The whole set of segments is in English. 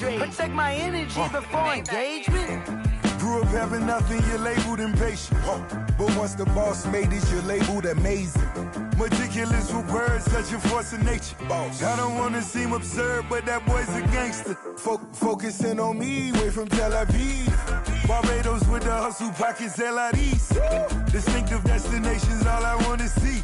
straight. Protect my energy before engagement. Grew up having nothing, you're labeled impatient. But once the boss made it, you're labeled amazing. Meticulous with words, such a force of nature. I don't wanna seem absurd, but that boy's a gangster. Focusing on me, way from Tel Aviv. Barbados with the hustle pockets, LIDs. Distinctive destinations, all I wanna see.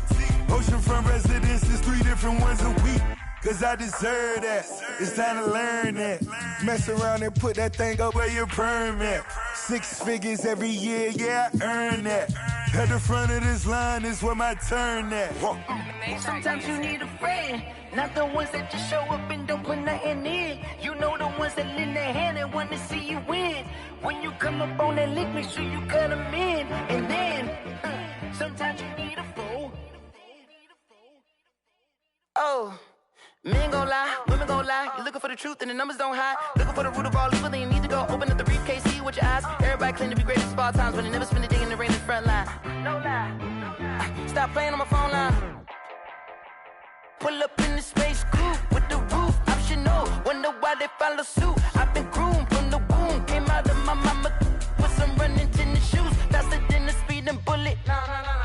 Oceanfront residences, 3 different ones a week. Cause I deserve that, it's time to learn that. Mess around and put that thing up where your permit. 6 figures every year, yeah, I earn that. At the front of this line is where my turn at. Sometimes you need a friend, not the ones that just show up and don't put nothing in. You know the ones that lend their hand and wanna see you win. When you come up on that lick, make sure you cut them in. And then, sometimes you need a fool. Oh. Men gon' lie, women gon' lie. You're looking for the truth and the numbers don't hide. Looking for the root of all evil, then you need to go open up the briefcase, see with your eyes. Everybody claim to be greatest of all times, but they never spend a day in the rain in the front line. No lie. Stop playing on my phone line. Pull up in the space coupe with the roof optional. Wonder why they follow suit. I've been groomed from the womb. Came out of my mama with some running tennis shoes. Faster than the speeding bullet. No,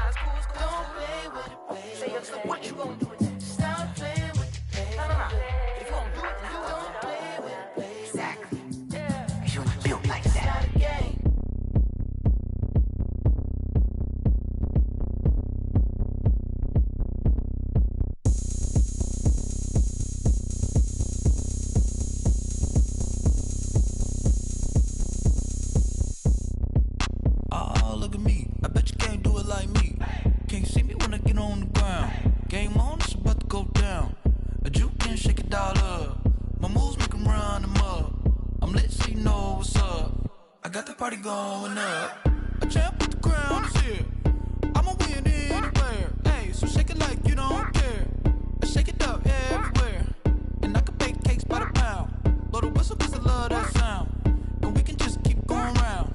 it's cool, it's cool. Don't play with it, play. Say yo, so what you gon' do? Stop playing. If you gon' do it, then don't play with it, play. Exactly. Cause you built like that. Oh, look at me. I bet you can't do it like me. Can't see me when I get on the ground. Game on, it's about to go down. A juke can shake it all up. My moves make 'em run them up. I'm lit so you know what's up. I got the party going up. A champ with the crown is here. I'ma win anywhere. Hey, so shake it like you don't care. I shake it up everywhere. And I can bake cakes by the pound. Blow the whistle cause I love that sound. And we can just keep going round.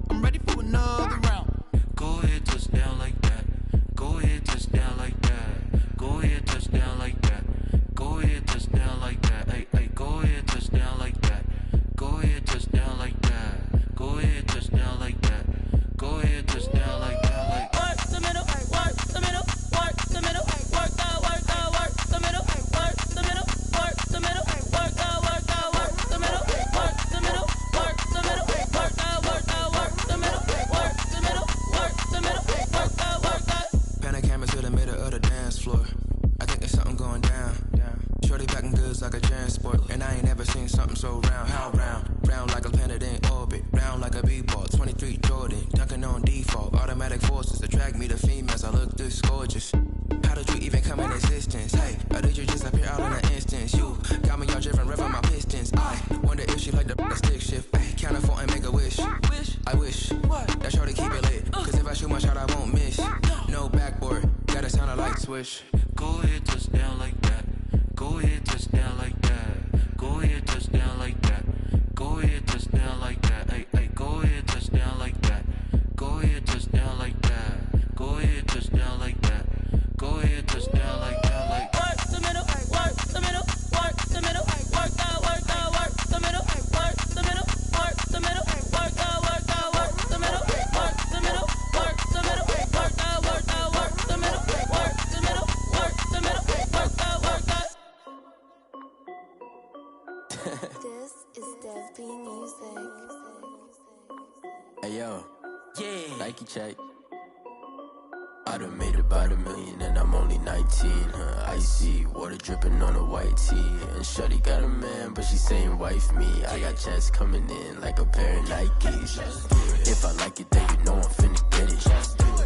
I'm ready for another round. Go ahead, touch down like that. Go ahead, touch down like that. Go ahead, touch down like that. Go ahead, touch down like that. Hey, go ahead, touch down like that. Go ahead, touch down like that. Go ahead, touch down like that. Go ahead, touch down like that. Like work the middle, work the middle, work the middle, work the middle, work the middle, work the middle, work the middle, work the middle, work the middle, work the middle, work the middle, work the middle, work the middle, work the middle, work the. Pan a camera to the middle of the dance floor. I think there's something going down. Shorty packing goods like a transport, and I ain't never seen something so round. How round? Round like a planet in orbit, round like a b-ball. 23 Jordan, dunking on default. Automatic forces attract me to females. I look this gorgeous. How did you even come in existence? Hey, or did you just appear out in an instance? You got me all driven, revving my pistons. I wonder if she like the stick shift. Hey, count a 4 and make a wish. I wish that shorty keep it lit. Cause if I shoot my shot, I won't miss. No backboard, gotta sound a light switch. go ahead, touch down like that. Go ahead, touch down like that. Go ahead, touch down like that. Go ahead, touch down like that. Hey, hey, go ahead, touch down like that. Go ahead, touch down like that. Go ahead, touch down like that. Go ahead, touch down like that. Like work the middle, work the middle, work the middle, work the middle, work the middle, work the middle, work the middle, work the middle, work the middle, work the middle, work the middle, work the middle, work the middle, work the middle, work the. This is Dev B Music. Hey yo, yeah, Nike check. I done made about $1 million and I'm only 19, icy, water dripping on a white tee. And shawty got a man, but she saying wife me. I got checks coming in like a pair of Nikes. If I like it, then you know I'm finna get it.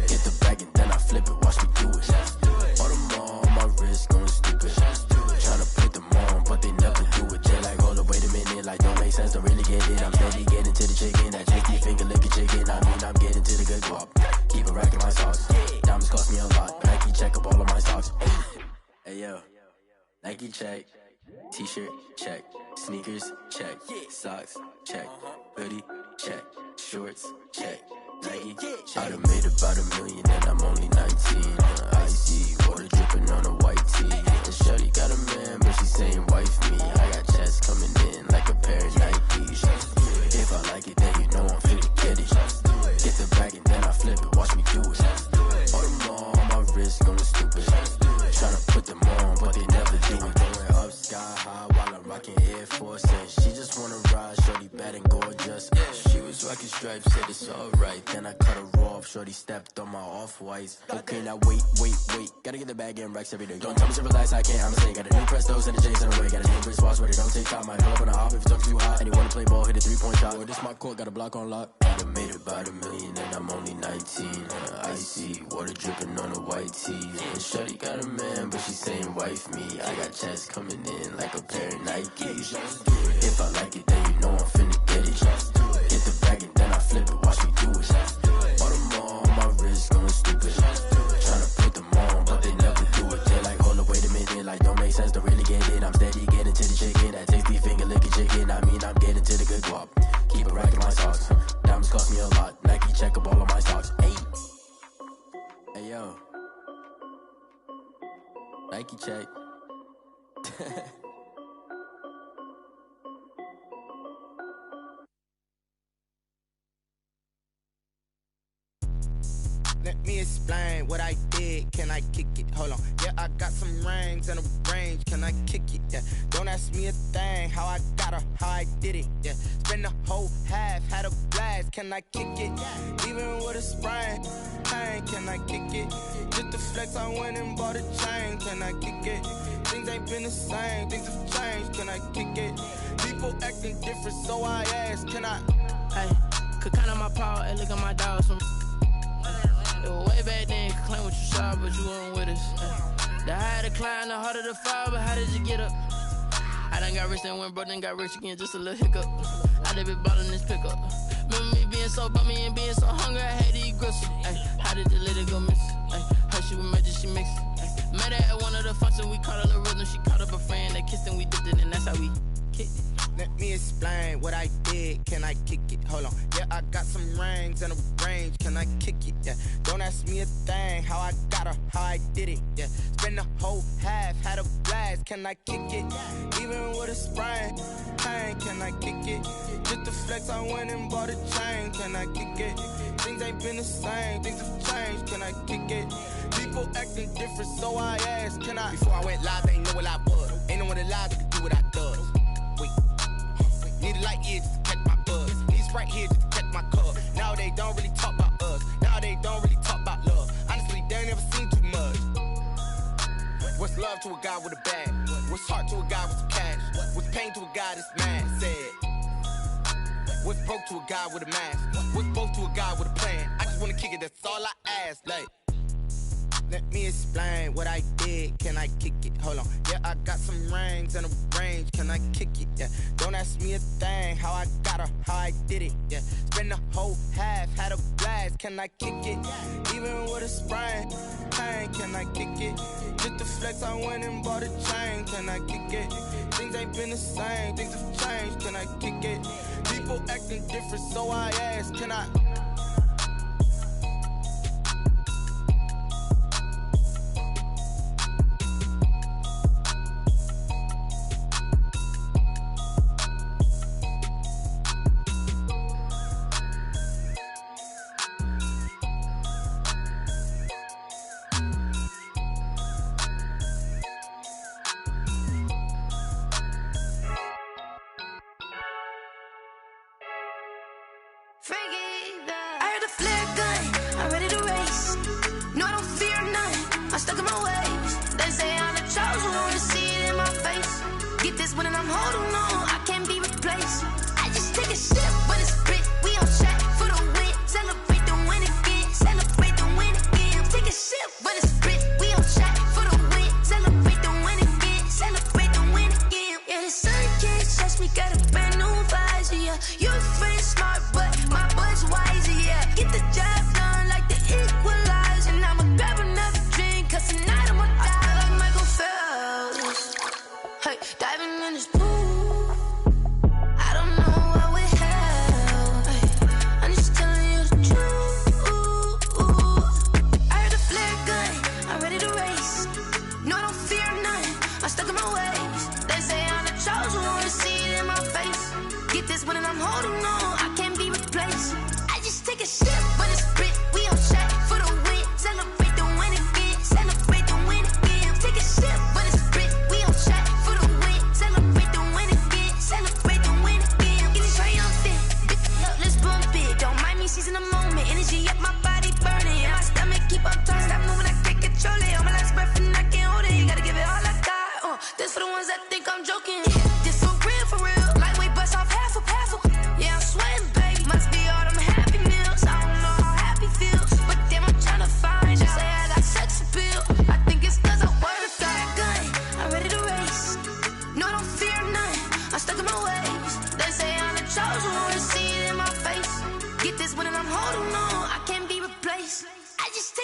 Get the bag and then I flip it, watch me do it. All them on my wrist going stupid. Tryna put them on, but they never do it. They're like, hold up, wait a minute, like don't make sense, don't really get it. I'm steady getting to the chicken, that chicky finger licking chicken. I mean, I'm getting to the good guap. Keep it racking my sauce. Diamonds cost me a lot. Nike check up all of my stocks. Hey yo, Nike check. T-shirt check. Sneakers check. Socks check. Hoodie check. Shorts check. Nike check. I done made about $1 million and I'm only 19. Icy, water dripping on a white tee. And shawty got a man, but she saying wife me. I got checks coming in like a pair of Nikes. Lucky Stripe said it's alright. Then I cut her off, shorty stepped on my off-whites. Okay, now wait. Gotta get the bag in racks every day. Don't tell me to relax, I can't, I'm a got a new Prestos and a J's in the way. Got a new Chris Watts where they don't take time. Might pull up on a hop if it's up too hot. And you wanna play ball, hit a 3-point shot. Or this my court, got a block on lock. I done made about $1 million and I'm only 19. Icy, water dripping on a white tee. And shorty got a man, but she saying wife me. I got checks coming in like a pair of Nikes. If I like it, then you know I'm finna get it. Hit the bag and then I flip it, watch me do it. All them all on my wrist going stupid. Tryna put them on, but they never do it. They're like, hold up, wait a minute, like don't make sense to really get it. I'm steady getting to the chicken, that tasty finger licking chicken. I mean, I'm getting to the good guap. Keep it racking my socks. Diamonds cost me a lot. Nike check up all of my stocks. Hey yo, Nike check. Let me explain what I did. Can I kick it? Hold on. Yeah, I got some rings and a range. Can I kick it? Yeah. Don't ask me a thing. How I got her, how I did it. Yeah. Spend the whole half, had a blast. Can I kick it? Even with a sprain. Pain, can I kick it? Just the flex, I went and bought a chain. Can I kick it? Things ain't been the same. Things have changed. Can I kick it? People acting different, so I ask. Can I? Hey, could count on my power and look at my dogs from. It was way back then, could claim what you saw, but you weren't with us. The higher the climb, the harder the fall, but how did you get up? I done got rich and went broke, then got rich again, just a little hiccup. I done been ballin' this pickup. Remember me being so bummy and being so hungry, I had to eat gristle. How did the lady go miss? Her she was magic, she mixed. Met her at one of the functions, we caught a little rhythm. She caught up a friend, they kissed and we dipped it, and that's how we kicked it. Let me explain what I did. Can I kick it? Hold on. Yeah, I got some rings and a range. Can I kick it? Yeah. Don't ask me a thing. How I got her, how I did it. Yeah. Spend the whole half, had a blast. Can I kick it? Even with a sprain. Pain, can I kick it? Just the flex, I went and bought a chain. Can I kick it? Things ain't been the same. Things have changed. Can I kick it? People acting different, so I asked. Can I? Before I went live, they ain't know what I was. Ain't no one alive that could do what I does. Wait. Need a light here just to catch my buzz. Need Sprite here just to catch my cup. Now they don't really talk about us. Now they don't really talk about love. Honestly, they ain't never seen too much. What's love to a guy with a bag? What's heart to a guy with some cash? What's pain to a guy that's mad? Said. What's broke to a guy with a mask? What's both to a guy with a plan? I just wanna kick it, that's all I ask. Like, let me explain what I did. Can I kick it? Hold on. Yeah, I got some rings and a range. Can I kick it? Yeah. Don't ask me a thing. How I got her, how I did it. Yeah. Spend the whole half, had a blast. Can I kick it? Even with a sprain. Pain, can I kick it? Just the flex, I went and bought a chain. Can I kick it? Things ain't been the same. Things have changed. Can I kick it? People acting different, so I ask. Can I?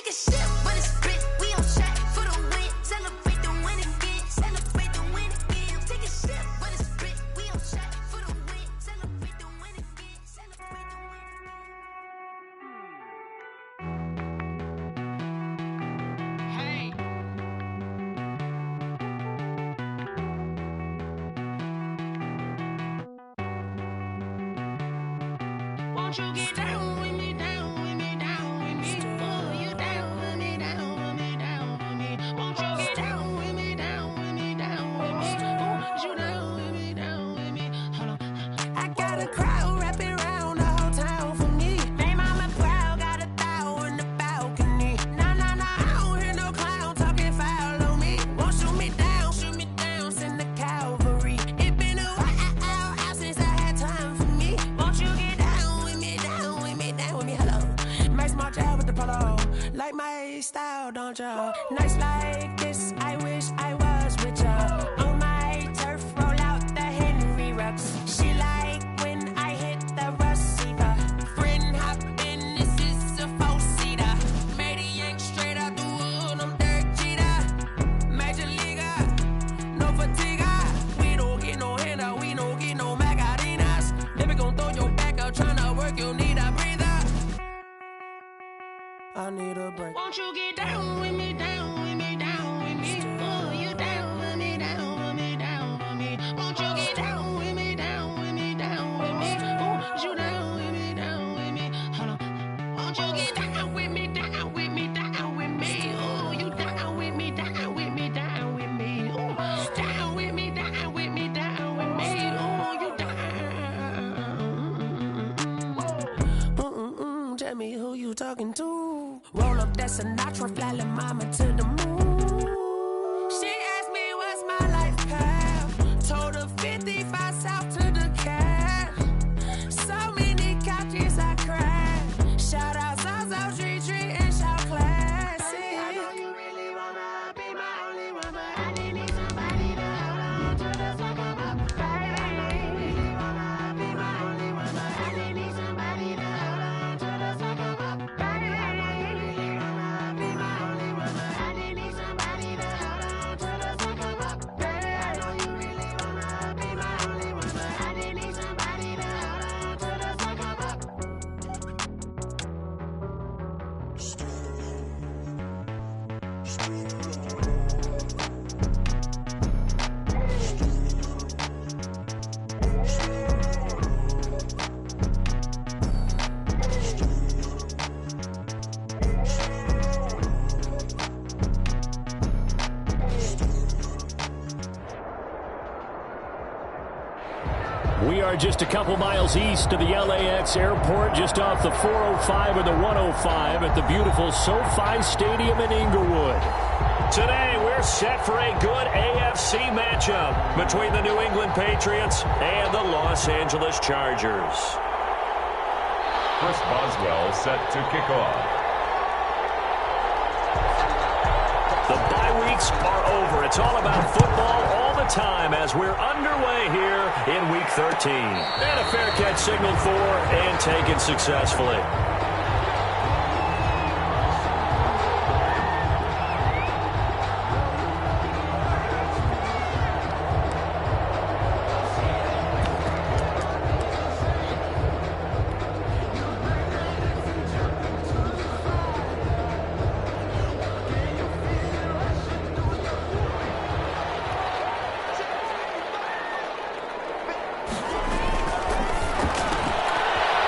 Take a sip, but it's spit. We on shot for the win. Celebrate the win again. Celebrate the win again. Take a sip, but it's spit. We on shot for the win. Celebrate the win again. Celebrate the win again. Hey. Won't you get down with me, down with me, down with me? Oh, you down with me, down with me, down with me. Won't you get down with me, down with me, down with me? Oh, you down with me, down with me? Hold on. I got a crowd wrapping around the whole town for me. They mama proud, got a thou in the balcony. Nah, nah, nah, I don't hear no clown talking foul on me. Won't shoot me down, send the cavalry. It been a while since I had time for me. Won't you get down with me, down with me, down with me? Hello. Nice smart job with the polo. Like my style, don't ya? Nice like this, I wish I was with ya. On my turf, roll out the Henry Rux. She like when I hit the receiver. Friend hop in, this is a four-seater. Made a yank straight out the wood, I'm Derek Jeter. Major leaguer, no fatigue. We don't get no handout, we don't get no Macarinas. Never gon' throw your back out, tryna work, you need a breather. I need a break. Won't you get down with me, down with me, down with me? Oh, you down with me, down with me, down with me? Won't you get down with me, down with me, down with me? Oh, you down with me, down with me? Hold on. Won't you get down with me, down with me, down with me? Oh, you down with me, down with me, down with me? Oh, down with me, down with me, down with me? Oh, you down. Tell me who you talking to. Roll up that Sinatra, fly la mama to the moon. She asked me what's my life path. Told her 55 south to the cat. So many couches I crashed. Shout out South Street and shout classy. I know you really wanna be my only one, but I didn't need somebody to hold on to the second up. Baby, you really wanna be my only one, but I didn't need somebody to hold on to the second up. Baby, I know you really wanna be my only one, but I didn't need somebody to hold on to the second up. Baby, I know you really wanna be my only one, but I didn't need somebody to hold on to the second up. We are just a couple miles east of the LAX airport, just off the 405 or the 105 at the beautiful SoFi Stadium in Inglewood. Today, we're set for a good AFC matchup between the New England Patriots and the Los Angeles Chargers. Chris Boswell set to kick off. The bye weeks are over. It's all about football all the time as we're underway here in Week 13. And a fair catch signaled for and taken successfully.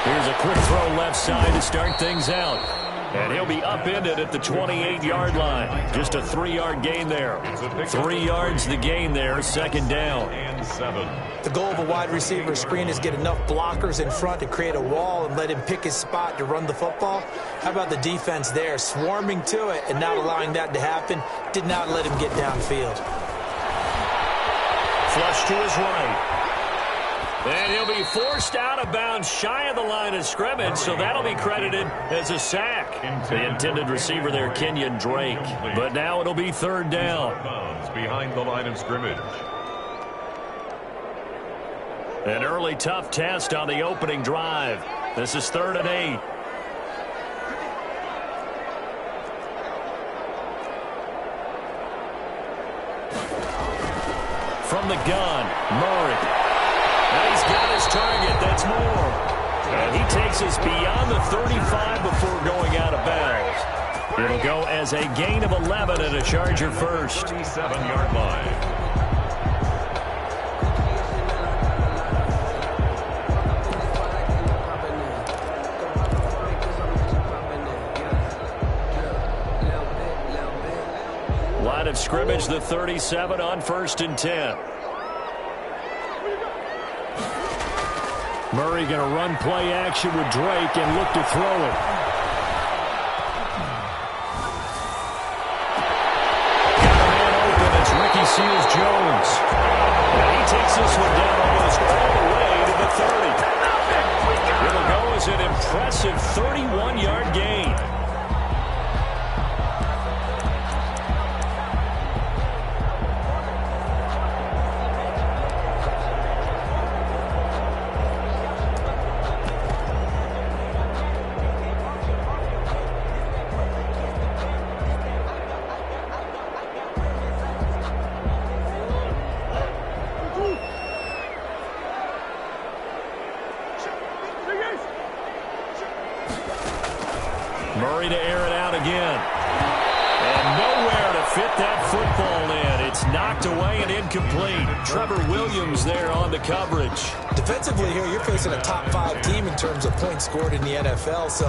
Here's a quick throw left side to start things out. And he'll be upended at the 28-yard line. Just a 3-yard gain there. 3 yards the gain there, second down. And 7. The goal of a wide receiver screen is get enough blockers in front to create a wall and let him pick his spot to run the football. How about the defense there, swarming to it and not allowing that to happen? Did not let him get downfield. Flush to his right. And he'll be forced out of bounds shy of the line of scrimmage, so that'll be credited as a sack. The intended receiver there, Kenyon Drake. But now it'll be third down. Behind the line of scrimmage. An early tough test on the opening drive. This is 3rd and 8. from the gun. Murray. And he's got his target. That's more. And he takes us beyond the 35 before going out of bounds. It'll go as a gain of 11 and a Charger first. 37-yard line. Line of scrimmage, the 37 on 1st and 10. Murray going to run play action with Drake and look to throw it. Got a man open. It's Ricky Seals-Jones. And he takes this one down almost all the way to the 30. It'll go as an impressive 31-yard gain. Murray to air it out again. And nowhere to fit that football in. It's knocked away and incomplete. Trevor Williams there on the coverage. Defensively here, you're facing a top 5 team in terms of points scored in the NFL. So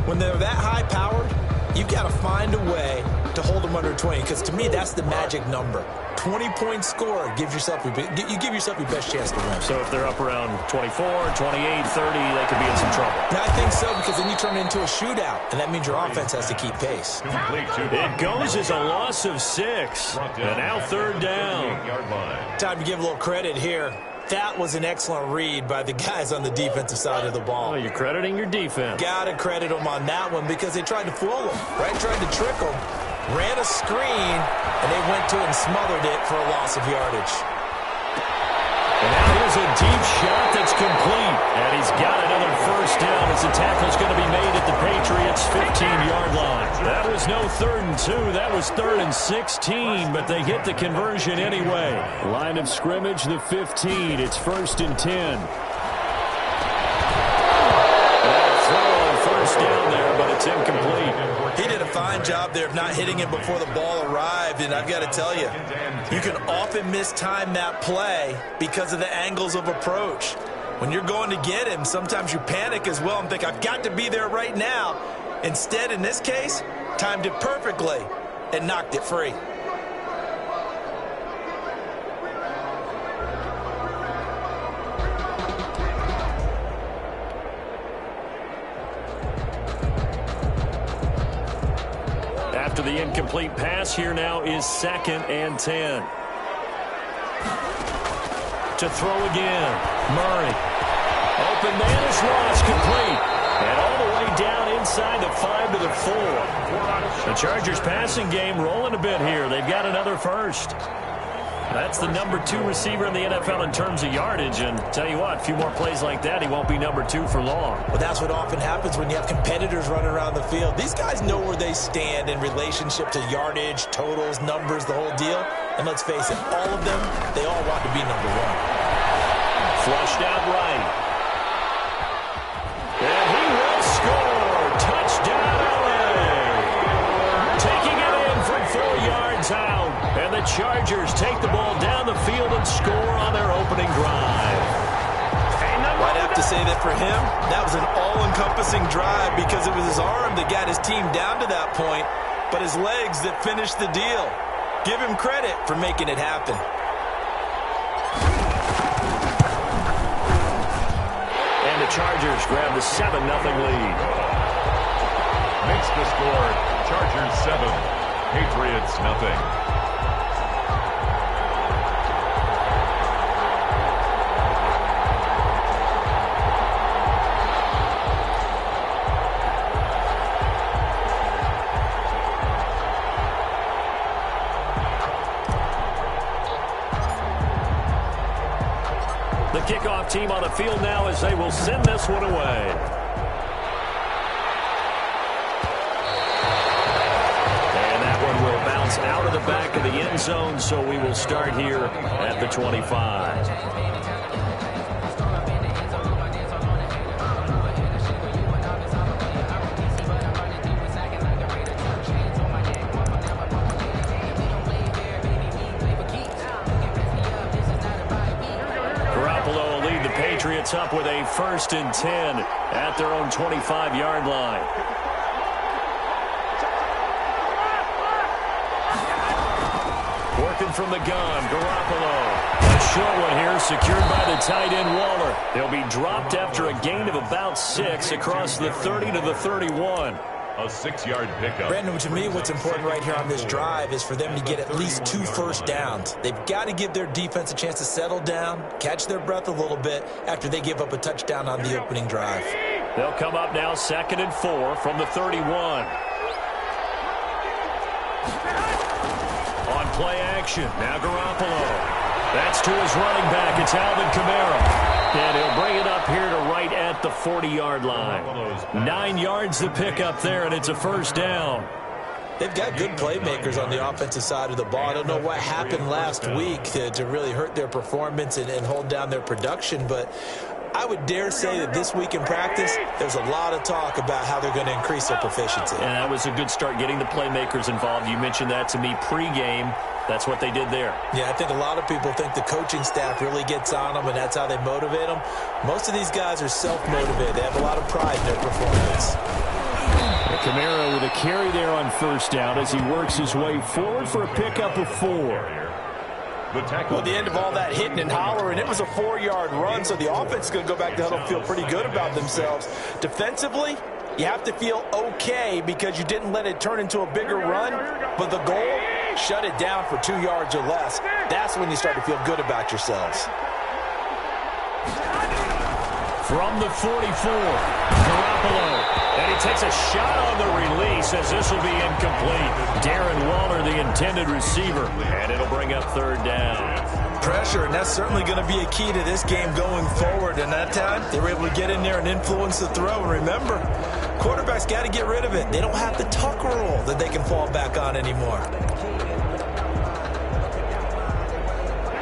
when they're that high-powered, you've got to find a way to hold them under 20. Because to me, that's the magic number. 20-point score, you give yourself your best chance to win. So if they're up around 24, 28, 30, they could be in some trouble. I think so, because then you turn it into a shootout, and that means your offense has to keep pace. It goes as a loss of 6, and now 3rd down. Time to give a little credit here. That was an excellent read by the guys on the defensive side of the ball. Well, you're crediting your defense. Got to credit them on that one because they tried to fool them, right? Tried to trick them. Ran a screen, and they went to it and smothered it for a loss of yardage. And now here's a deep shot that's complete. And he's got another 1st down as the tackle's going to be made at the Patriots' 15-yard line. That was no 3rd and 2. That was 3rd and 16, but they get the conversion anyway. Line of scrimmage, the 15. It's 1st and 10. And a throw on 1st down there, but it's incomplete. He did a fine job there of not hitting him before the ball arrived, and I've got to tell you, you can often mistime that play because of the angles of approach. When you're going to get him, sometimes you panic as well and think, I've got to be there right now. Instead, in this case, timed it perfectly and knocked it free. After the incomplete pass, here now is 2nd and 10. To throw again. Murray. Open man is lost, complete. And all the way down inside the 5 to the 4. The Chargers passing game rolling a bit here. They've got another 1st. That's the number 2 receiver in the NFL in terms of yardage. And tell you what, a few more plays like that, he won't be number 2 for long. Well, that's what often happens when you have competitors running around the field. These guys know where they stand in relationship to yardage, totals, numbers, the whole deal. And let's face it, all of them, they all want to be number 1. Flushed out right. And he will score. Touchdown, LA. Taking it in from 4 yards out. And the Chargers take the ball down the field and score on their opening drive. I'd have to say that for him, that was an all-encompassing drive because it was his arm that got his team down to that point, but his legs that finished the deal. Give him credit for making it happen. And the Chargers grab the 7-0 lead. Makes the score, Chargers 7, Patriots 0. The kickoff team on the field now as they will send this one away. And that one will bounce is out of the back of the end zone, so we will start here at the 25. Patriots up with a 1st and 10 at their own 25-yard line. Working from the gun, Garoppolo. A short one here, secured by the tight end Waller. They'll be dropped after a gain of about 6 across the 30 to the 31. A 6-yard pickup. Brandon, to me, what's important right here on this drive is for them to get at least 2 first downs. They've got to give their defense a chance to settle down, catch their breath a little bit after they give up a touchdown on the opening drive. They'll come up now 2nd and 4 from the 31. On play action, now Garoppolo. That's to his running back. It's Alvin Kamara. And he'll bring it up here to right at the 40-yard line. 9 yards to pick up there, and it's a 1st down. They've got good playmakers on the offensive side of the ball. I don't know what happened last week to really hurt their performance and hold down their production, but I would dare say that this week in practice, there's a lot of talk about how they're going to increase their proficiency. And that was a good start, getting the playmakers involved. You mentioned that to me pregame. That's what they did there. Yeah, I think a lot of people think the coaching staff really gets on them, and that's how they motivate them. Most of these guys are self-motivated. They have a lot of pride in their performance. Kamara with a carry there on 1st down as he works his way forward for a pickup of 4. Well, at the end of all that hitting and hollering, it was a 4-yard run, so the offense is going to go back to huddle and feel pretty good about themselves. Defensively, you have to feel okay because you didn't let it turn into a bigger run, but the goal, shut it down for 2 yards or less. That's when you start to feel good about yourselves. From the 44, Garoppolo. And he takes a shot on the release as this will be incomplete. Darren Waller, the intended receiver. And it'll bring up 3rd down. Pressure, and that's certainly going to be a key to this game going forward. And that time, they were able to get in there and influence the throw. And remember, quarterbacks got to get rid of it. They don't have the tuck rule that they can fall back on anymore.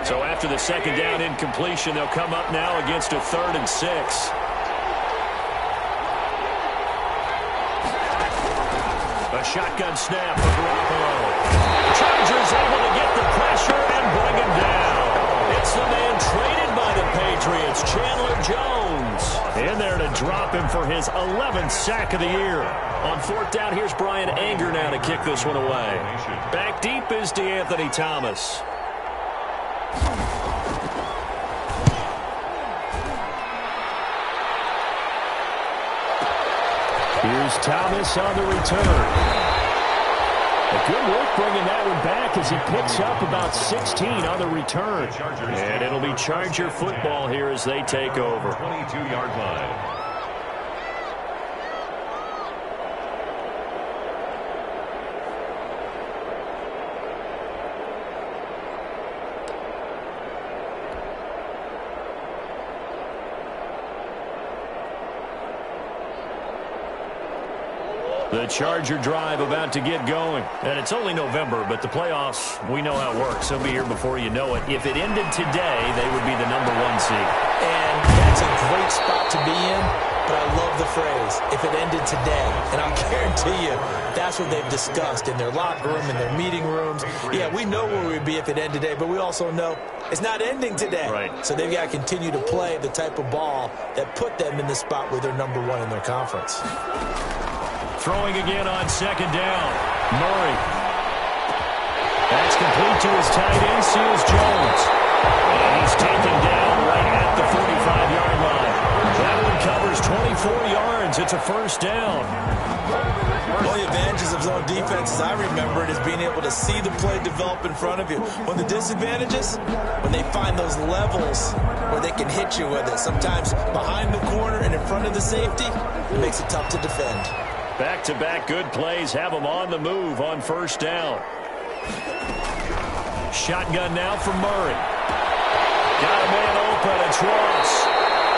So after the 2nd down incompletion, they'll come up now against a 3rd and 6. A shotgun snap for Garoppolo. Chargers able to get the pressure and bring him down. It's the man traded by the Patriots, Chandler Jones. In there to drop him for his 11th sack of the year. On 4th down, here's Brian Anger now to kick this one away. Back deep is DeAnthony Thomas. Here's Thomas on the return. A good work bringing that one back as he picks up about 16 on the return. And it'll be Charger football here as they take over. 22-yard line. The Charger drive about to get going. And it's only November, but the playoffs, we know how it works. They'll be here before you know it. If it ended today, they would be the #1 seed. And that's a great spot to be in, but I love the phrase, if it ended today. And I'll guarantee you, that's what they've discussed in their locker room, in their meeting rooms. Yeah, we know where we'd be if it ended today, but we also know it's not ending today. Right. So they've got to continue to play the type of ball that put them in the spot where they're #1 in their conference. Throwing again on 2nd down. Murray. That's complete to his tight end, Seals Jones. And he's taken down right at the 45-yard line. That one covers 24 yards. It's a 1st down. One of the advantages of zone defense, as I remember it, is being able to see the play develop in front of you. One of the disadvantages, when they find those levels where they can hit you with it, sometimes behind the corner and in front of the safety, it makes it tough to defend. Back-to-back good plays have them on the move on 1st down. Shotgun now for Murray. Got a man open. It's Ross.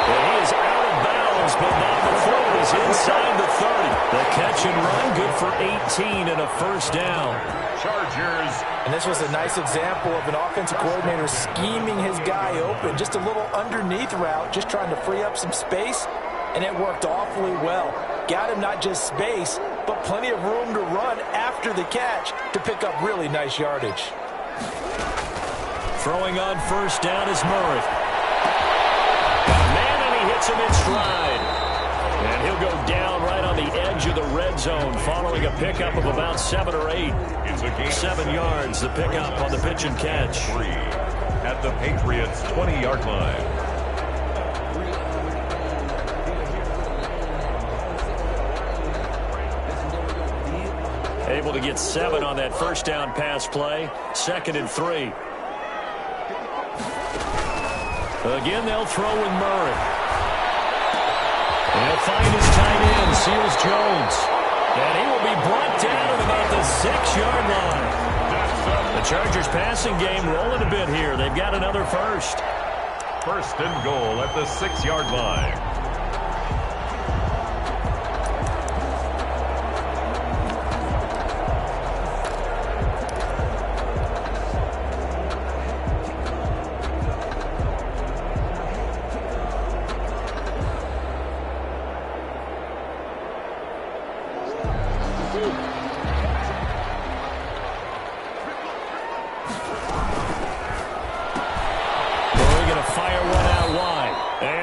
And he is out of bounds, but not before it is inside the 30. The catch and run, good for 18 and a first down. Chargers. And this was a nice example of an offensive coordinator scheming his guy open. Just a little underneath route, just trying to free up some space, and it worked awfully well. Got him not just space, but plenty of room to run after the catch to pick up really nice yardage. Throwing on first down is Murray. Man, and he hits him in stride. And he'll go down right on the edge of the red zone following a pickup of about 7 or 8. 7 yards, the pickup on the pitch and catch. At the Patriots' 20-yard line. Able to get 7 on that first down pass play. 2nd and 3. Again, they'll throw with Murray. And he'll find his tight end, Seals Jones. And he will be brought down at about the 6-yard line. The Chargers passing game rolling a bit here. They've got another first. 1st and goal at the 6-yard line.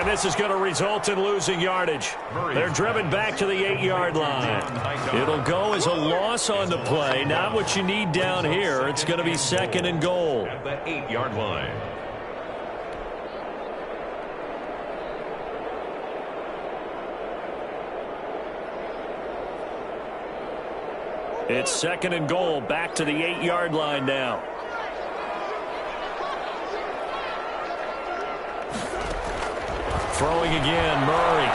This is going to result in losing yardage. They're driven back to the 8-yard line. It'll go as a loss on the play. Not what you need down here. It's going to be 2nd and goal. At the 8-yard line. It's 2nd and goal. Back to the 8-yard line now. Throwing again, Murray.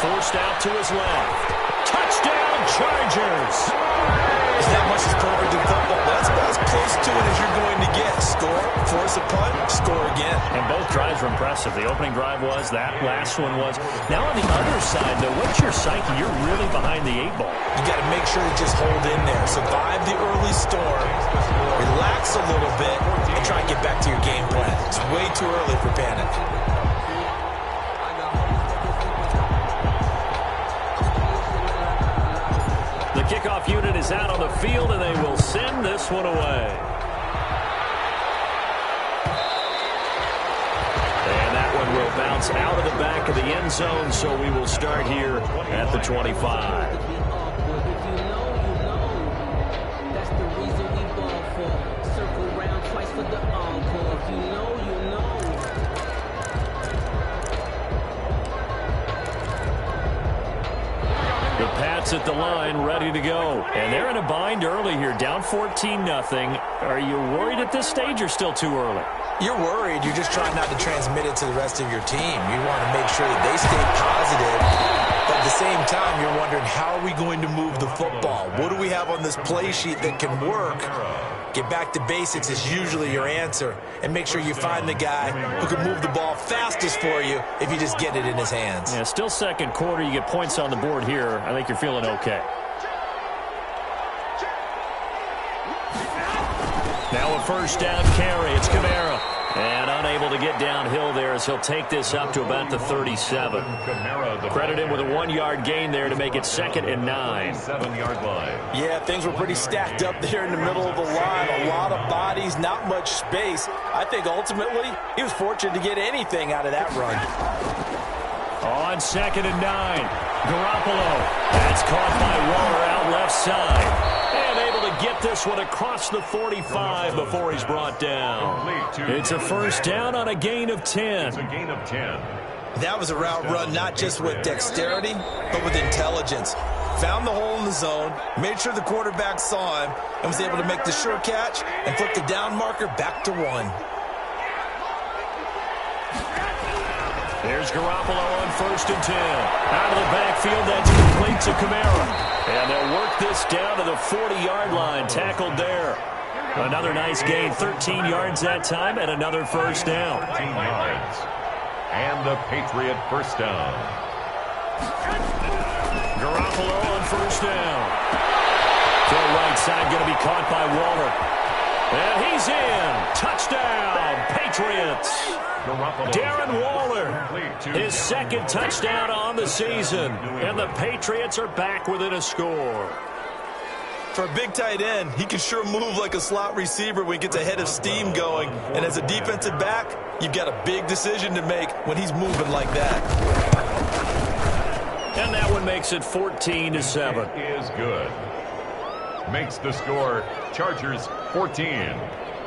Forced out to his left. Touchdown, Chargers! There's not much that's perfect in football. That's about as close to it as you're going to get. Score, force a punt, score again. And both drives were impressive. The opening drive was, that last one was. Now on the other side, though, what's your psyche? You're really behind the 8 ball. You got to make sure to just hold in there. Survive the early storm. Relax a little bit and try and get back to your game plan. It's way too early for panic. The kickoff unit is out on the field, and they will send this one away. And that one will bounce out of the back of the end zone, so we will start here at the 25. At the line, ready to go. And they're in a bind early here, down 14-0. Are you worried at this stage or still too early? You're worried. You're just trying not to transmit it to the rest of your team. You want to make sure that they stay positive. But at the same time, you're wondering, how are we going to move the football? What do we have on this play sheet that can work? Get back to basics is usually your answer. And make sure you find the guy who can move the ball fastest for you if you just get it in his hands. Yeah, still 2nd quarter. You get points on the board here. I think you're feeling okay. Now a first down carry. It's Kamara. And unable to get downhill there as he'll take this up to about the 37. Credit him with a 1-yard gain there to make it 2nd and 9. 7-yard line. Yeah, things were pretty stacked up there in the middle of the line. A lot of bodies, not much space. I think ultimately he was fortunate to get anything out of that run. On 2nd and 9. Garoppolo. That's caught by Waller out left side. And able to get this one across the 45 before he's brought down. It's a first down on a gain of 10. It's a gain of 10. That was a route run not just with dexterity, but with intelligence. Found the hole in the zone, made sure the quarterback saw him, and was able to make the sure catch and flip the down marker back to 1. There's Garoppolo on 1st and 10. Out of the backfield, that's complete to Kamara. And they'll work this down to the 40-yard line. Tackled there. Another nice gain, 13 yards that time, and another first down. 13 yards. And the Patriot first down. Garoppolo on first down. To the right side, going to be caught by Waller. And he's in. Touchdown, Patriots. Darren Waller, his second touchdown on the season. And the Patriots are back within a score. For a big tight end, he can sure move like a slot receiver when he gets a head of steam going. And as a defensive back, you've got a big decision to make when he's moving like that. And that one makes it 14-7. It is good. Makes the score Chargers 14,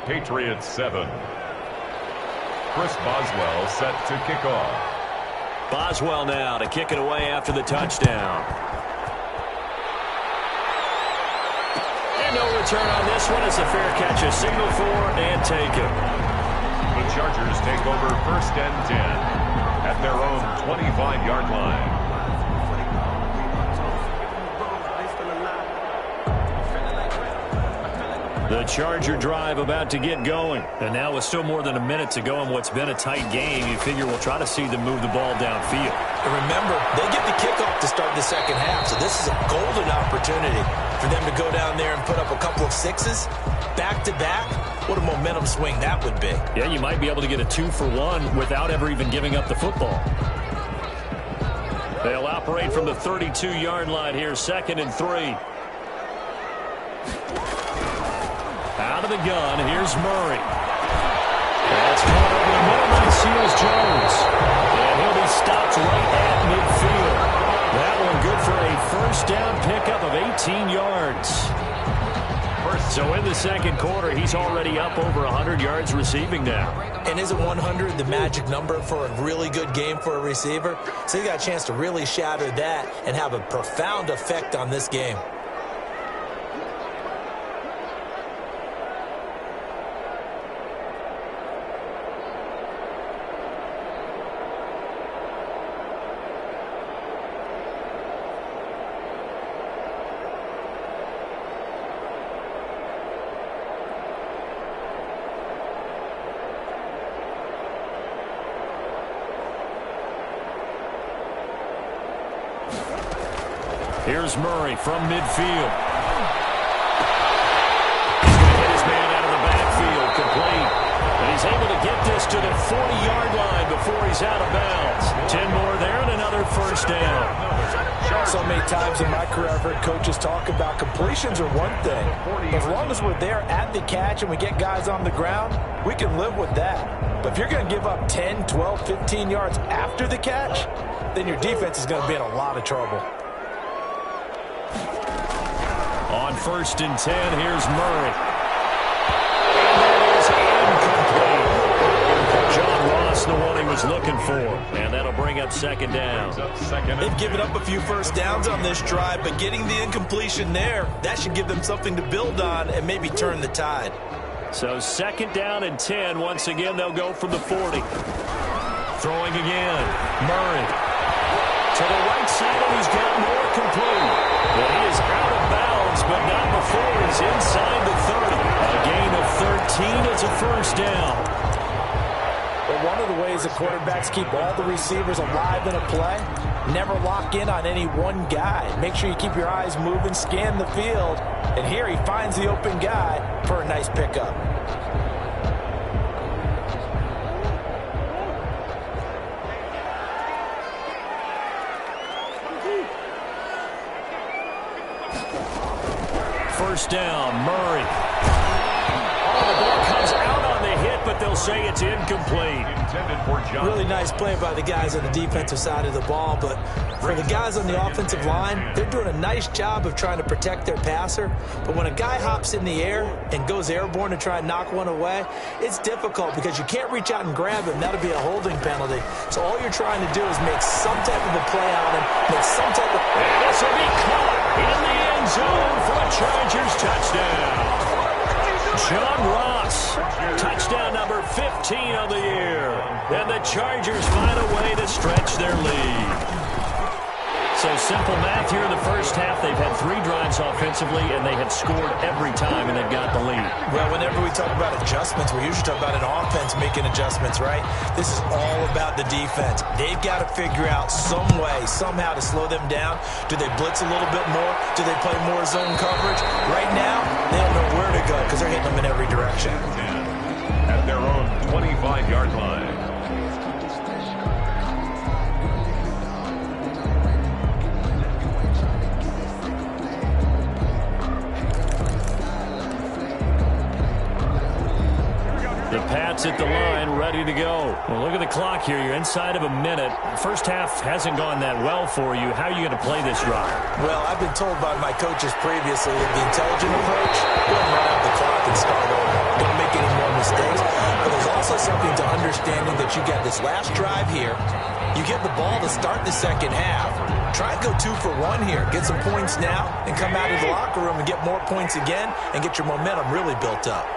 Patriots 7. Chris Boswell set to kick off. Boswell now to kick it away after the touchdown. And no return on this one. It's a fair catch, a signal for and taken. The Chargers take over 1st and 10 at their own 25-yard line. The Charger drive about to get going. And now with still more than a minute to go in what's been a tight game, you figure we'll try to see them move the ball downfield. And remember, they get the kickoff to start the second half, so this is a golden opportunity for them to go down there and put up a couple of sixes back-to-back. What a momentum swing that would be. Yeah, you might be able to get a 2-for-1 without ever even giving up the football. They'll operate from the 32-yard line here, 2nd and 3. Out of the gun, here's Murray. That's caught over the middle by Seals Jones. And he'll be stopped right at midfield. That one good for a first down pickup of 18 yards. So in the second quarter, he's already up over 100 yards receiving now. And isn't 100 the magic number for a really good game for a receiver? So he got a chance to really shatter that and have a profound effect on this game. Here's Murray from midfield. He's going to hit his man out of the backfield, complete. And he's able to get this to the 40-yard line before he's out of bounds. 10 more there and another first down. So many times in my career I've heard coaches talk about completions are one thing. As long as we're there at the catch and we get guys on the ground, we can live with that. But if you're going to give up 10, 12, 15 yards after the catch, then your defense is going to be in a lot of trouble. On 1st and 10, here's Murray. And that is incomplete. John Ross, the one he was looking for. And that'll bring up 2nd down. They've given up a few first downs on this drive, but getting the incompletion there, that should give them something to build on and maybe turn the tide. So 2nd down and 10. Once again, they'll go from the 40. Throwing again. Murray. To the right side, and he's got more complete. But he is out of bounds, but not before he's inside the 30. A gain of 13 is a first down. But one of the ways that quarterbacks keep all the receivers alive in a play, never lock in on any one guy. Make sure you keep your eyes moving, scan the field. And here he finds the open guy for a nice pickup. First down, Murray. Oh, the ball comes out on the hit, but they'll say it's incomplete. Really nice play by the guys on the defensive side of the ball, but for the guys on the offensive line, they're doing a nice job of trying to protect their passer. But when a guy hops in the air and goes airborne to try and knock one away, it's difficult because you can't reach out and grab him. That'll be a holding penalty. So all you're trying to do is make some type of a play on him, make some type of... And this will be caught in the end zone for a Chargers touchdown. John Ross, touchdown number 15 of the year. And the Chargers find a way to stretch their lead. So Simple math here in the first half. They've had 3 drives offensively, and they have scored every time, and they've got the lead. Well, whenever we talk about adjustments, we usually talk about an offense making adjustments, right? This is all about the defense. They've got to figure out some way, somehow to slow them down. Do they blitz a little bit more? Do they play more zone coverage? Right now, they don't know where to go because they're hitting them in every direction. At their own 25-yard line. The Pats at the line, ready to go. Well, look at the clock here. You're inside of a minute. First half hasn't gone that well for you. How are you going to play this drive? Well, I've been told by my coaches previously that the intelligent approach, go ahead and run out the clock and start over. Don't make any more mistakes. But there's also something to understanding that you got this last drive here. You get the ball to start the second half. Try and go 2 for 1 here. Get some points now and come out of the locker room and get more points again and get your momentum really built up.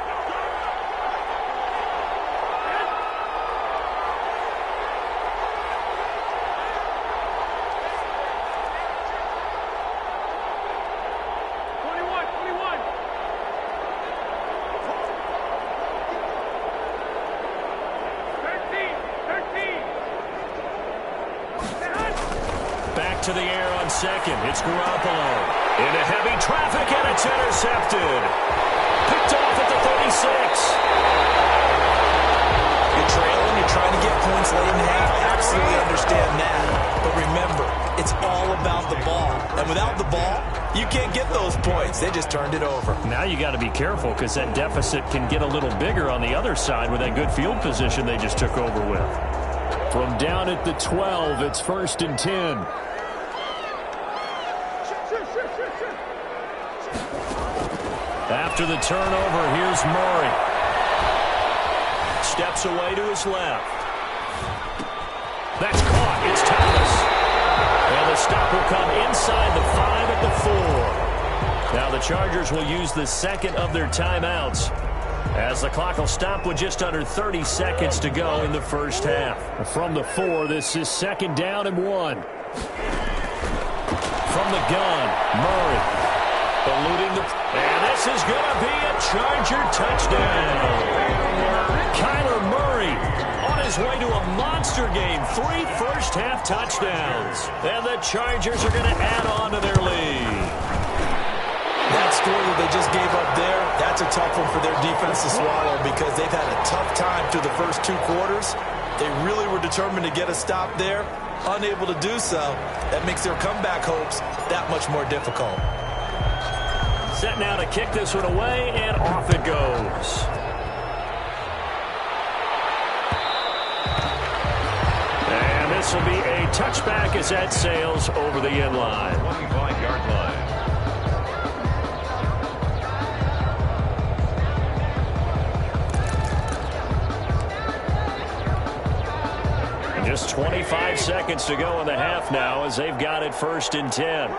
To the air on second. It's Garoppolo. Into heavy traffic, and it's intercepted. Picked off at the 36. You're trailing. You're trying to get points late in the half. I absolutely understand that. But remember, it's all about the ball. And without the ball, you can't get those points. They just turned it over. Now you got to be careful because that deficit can get a little bigger on the other side with that good field position they just took over with. From down at the 12, it's 1st and 10. After the turnover, here's Murray. Steps away to his left. That's caught. It's Thomas. And the stop will come inside the 5 at the 4. Now the Chargers will use the second of their timeouts as the clock will stop with just under 30 seconds to go in the first half. From the 4, this is 2nd down and 1. From the gun, Murray. Eluding the... And this is going to be a Charger touchdown. Kyler Murray on his way to a monster game. 3 first-half touchdowns. And the Chargers are going to add on to their lead. That score that they just gave up there, that's a tough one for their defense to swallow because they've had a tough time through the first 2 quarters. They really were determined to get a stop there. Unable to do so. That makes their comeback hopes that much more difficult. Set now to kick this one away, and off it goes. And this will be a touchback as that sails over the end line. 25-yard line. And just 25 seconds to go in the half now as they've got it 1st and 10.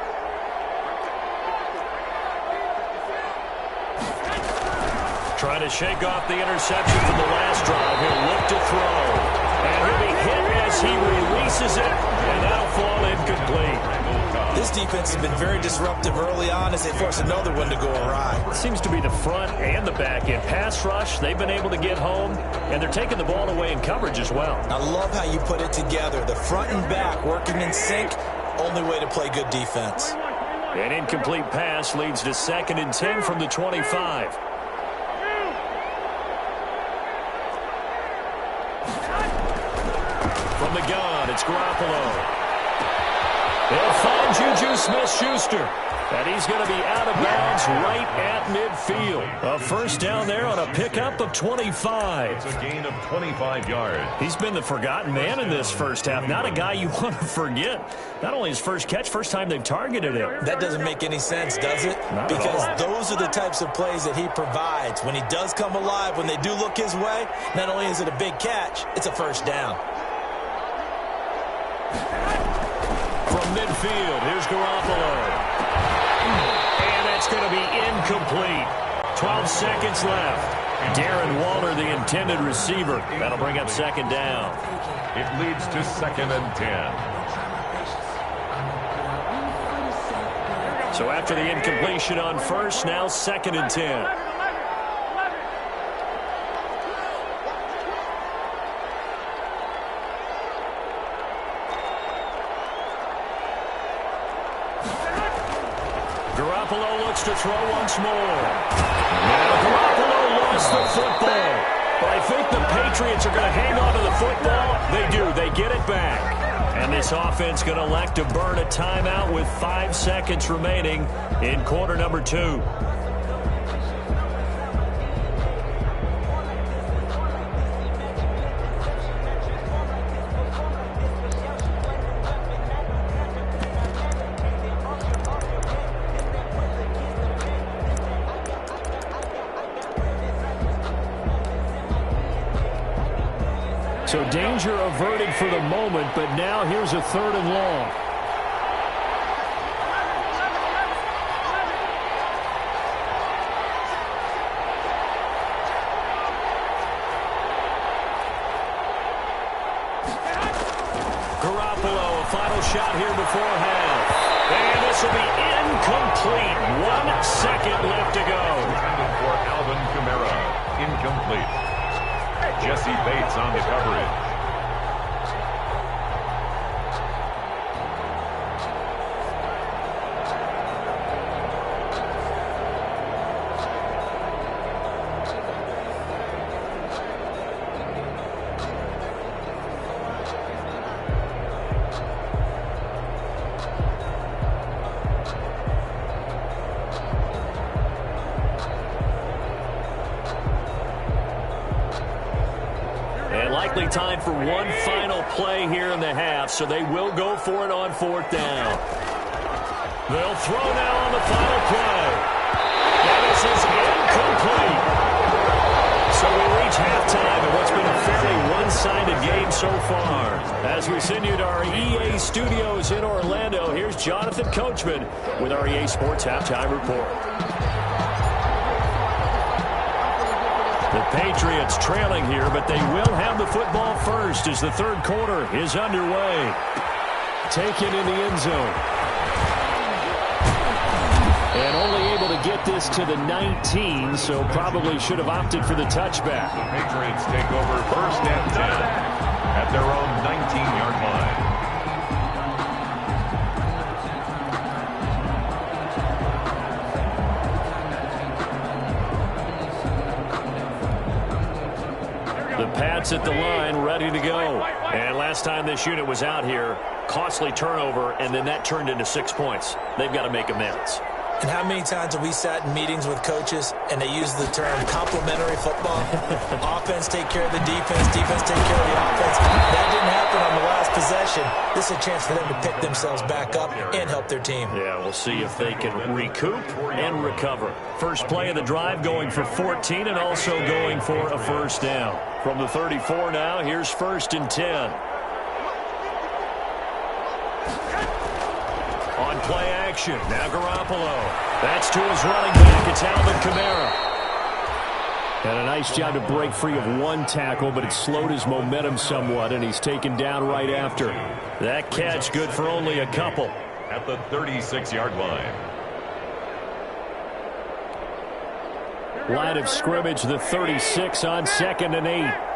Trying to shake off the interception from the last drive. He'll look to throw. And he'll be hit as he releases it. And that'll fall incomplete. This defense has been very disruptive early on as they force another one to go awry. It seems to be the front and the back end. Pass rush, they've been able to get home. And they're taking the ball away in coverage as well. I love how you put it together. The front and back working in sync. Only way to play good defense. An incomplete pass leads to 2nd and 10 from the 25. From the gun, it's Garoppolo. They'll find Juju Smith-Schuster. And he's going to be out of bounds right at midfield. A first down there on a pickup of 25. It's a gain of 25 yards. He's been the forgotten man in this first half. Not a guy you want to forget. Not only his first catch, first time they've targeted him. That doesn't make any sense, does it? Not because at all. Those are the types of plays that he provides. When he does come alive, when they do look his way, not only is it a big catch, it's a first down. From midfield, here's Garoppolo. And that's going to be incomplete. 12 seconds left. Darren Waller, the intended receiver. That'll bring up 2nd down. It leads to 2nd and 10. So after the incompletion on first, now 2nd and 10. Garoppolo looks to throw once more. Now Garoppolo lost the football. But I think the Patriots are going to hang on to the football. They do. They get it back. And this offense going to elect to burn a timeout with 5 seconds remaining in quarter number 2. So danger averted for the moment, but now here's a 3rd and long. Garoppolo, a final shot here before half. And this will be incomplete. 1 second left to go. Intended for Alvin Kamara. Incomplete. Jesse Bates on the coverage. Likely time for one final play here in the half, so they will go for it on 4th down. They'll throw now on the final play. And this is incomplete. So we reach halftime in what's been a fairly one-sided game so far. As we send you to our EA studios in Orlando, here's Jonathan Coachman with our EA Sports Halftime Report. The Patriots trailing here, but they will have the football first as the 3rd quarter is underway. Taken in the end zone. And only able to get this to the 19, so probably should have opted for the touchback. The Patriots take over 1st and 10 at their own 19-yard line. The Pats at the line, ready to go. And last time this unit was out here, costly turnover, and then that turned into 6 points. They've got to make amends. And how many times have we sat in meetings with coaches and they use the term complementary football? Offense take care of the defense, defense take care of the offense. That didn't happen on the last possession. This is a chance for them to pick themselves back up and help their team. Yeah, we'll see if they can recoup and recover. First play of the drive going for 14 and also going for a 1st down. From the 34 now, here's 1st and 10. On play action, now Garoppolo. That's to his running back. It's Alvin Kamara. And a nice job to break free of one tackle, but it slowed his momentum somewhat, and he's taken down right after. That catch good for only a couple. At the 36-yard line. Line of scrimmage, the 36 on 2nd and 8.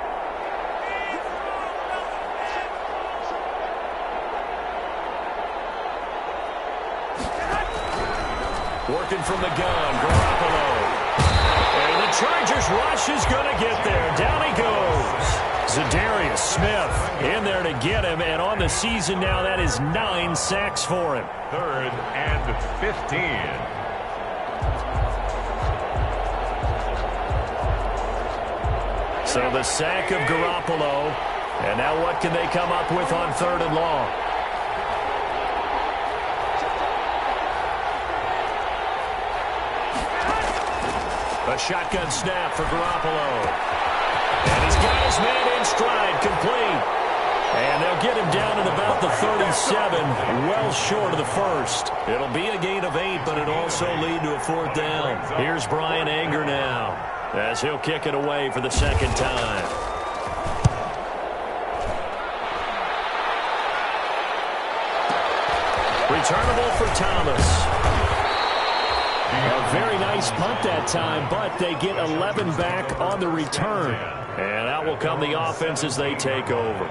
Working from the gun, Garoppolo. And the Chargers rush is going to get there. Down he goes. Zadarius Smith in there to get him, and on the season now, that is 9 sacks for him. 3rd and 15. So the sack of Garoppolo, and now what can they come up with on 3rd and long? A shotgun snap for Garoppolo. And he's got his man in stride, complete. And they'll get him down at about the 37, well short of the 1st. It'll be a gain of 8, but it'll also lead to a 4th down. Here's Brian Anger now, as he'll kick it away for the 2nd time. Returnable for Thomas. A very nice punt that time, but they get 11 back on the return. And out will come the offense as they take over.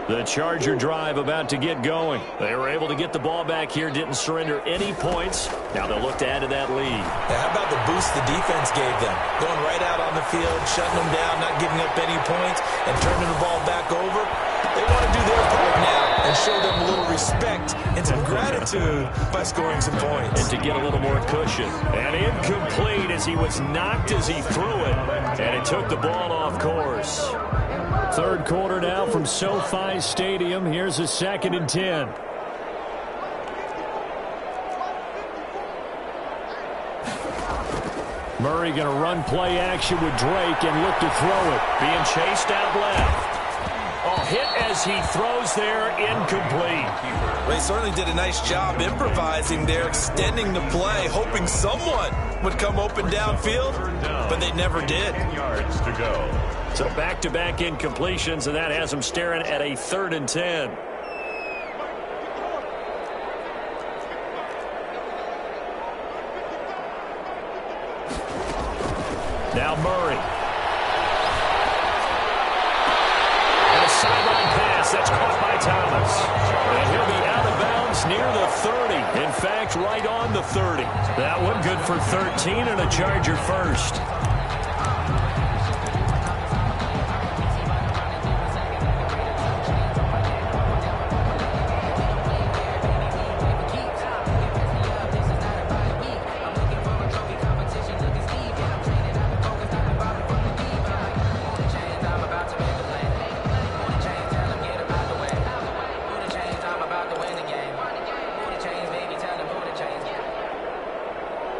The Charger drive about to get going. They were able to get the ball back here, didn't surrender any points. Now they'll look to add to that lead. Now, how about the boost the defense gave them? Going right out on the field, shutting them down, not giving up any points, and turning the ball back over. They want to do their part now and show them a little respect and some gratitude by scoring some points. And to get a little more cushion. And incomplete as he was knocked as he threw it. And it took the ball off course. Third quarter now from SoFi Stadium. Here's a 2nd and 10. Murray going to run play action with Drake and look to throw it. Being chased out left. Oh, hit as he throws there, incomplete. They certainly did a nice job improvising there, extending the play, hoping someone would come open downfield, but they never did. 10 yards to go. So back-to-back incompletions, and that has them staring at a 3rd and 10. Now Murray. And a sideline pass. That's caught by Thomas. And he'll be out of bounds near the 30. In fact, right on the 30. That one good for 13 and a Charger first.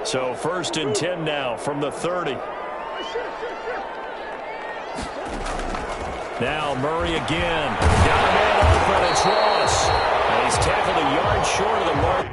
So 1st and 10 now from the 30. Now Murray again. Got a man open. It's Ross. And he's tackled a yard short of the mark.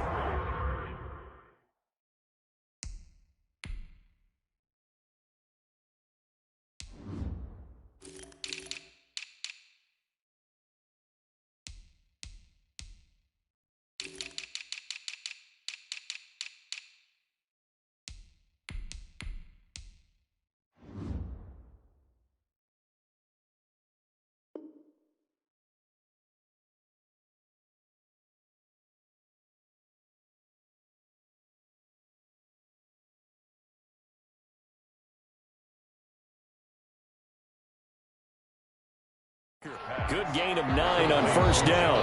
Good gain of 9 on 1st down.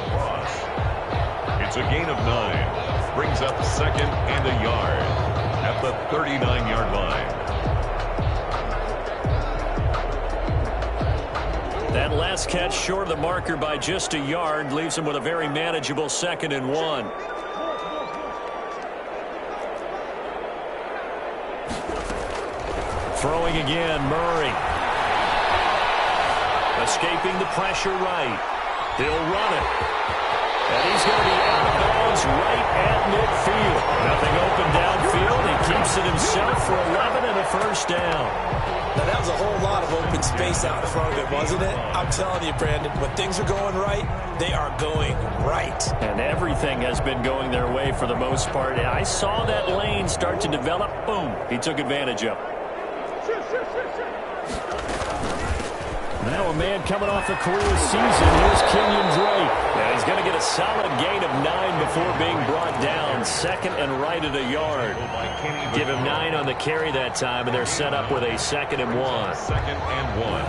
It's a gain of 9. Brings up 2nd and a yard at the 39-yard line. That last catch short of the marker by just a yard leaves him with a very manageable 2nd and 1. Throwing again, Murray. Escaping the pressure right. He'll run it. And he's going to be out of bounds right at midfield. Nothing open downfield. He keeps it himself for 11 and a 1st down. Now, that was a whole lot of open space out in front of it, wasn't it? I'm telling you, Brandon, when things are going right, they are going right. And everything has been going their way for the most part. I saw that lane start to develop. Boom. He took advantage of it. Now a man coming off a career season. Here's Kenyon Drake. And he's going to get a solid gain of 9 before being brought down. 2nd and right at a yard. Give him 9 on the carry that time, and they're set up with a 2nd and 1. 2nd and 1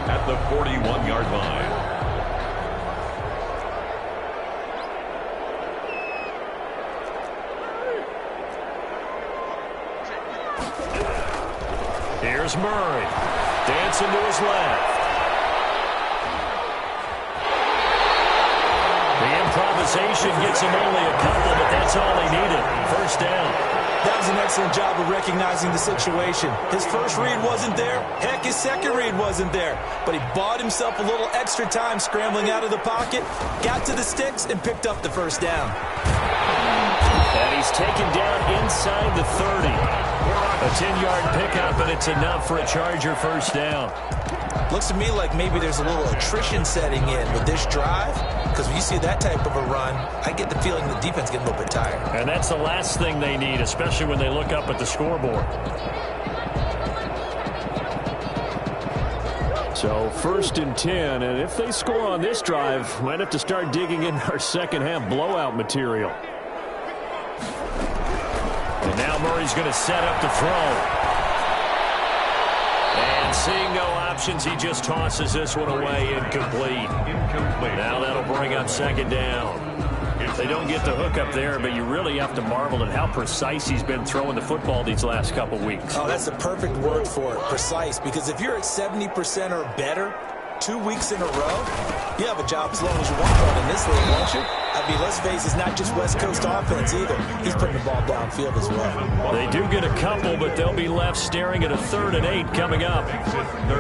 at the 41-yard line. Here's Murray. Dancing to his left. The improvisation gets him only a couple, but that's all he needed. 1st down. That was an excellent job of recognizing the situation. His first read wasn't there. Heck, his second read wasn't there. But he bought himself a little extra time scrambling out of the pocket, got to the sticks, and picked up the 1st down. And he's taken down inside the 30. A 10-yard pickup, and it's enough for a Charger first down. Looks to me like maybe there's a little attrition setting in with this drive, because when you see that type of a run, I get the feeling the defense getting a little bit tired. And that's the last thing they need, especially when they look up at the scoreboard. So 1st and 10, and if they score on this drive, we might have to start digging in our second-half blowout material. And now Murray's going to set up to throw. And seeing no options, he just tosses this one away, incomplete. Now that'll bring up 2nd down. They don't get the hook up there, but you really have to marvel at how precise he's been throwing the football these last couple weeks. Oh, that's the perfect word for it, precise, because if you're at 70% or better 2 weeks in a row, you have a job as long as you want one in this league, won't you? I mean, let's face it, it's not just West Coast offense either. He's putting the ball downfield as well. They do get a couple, but they'll be left staring at a 3rd and 8 coming up.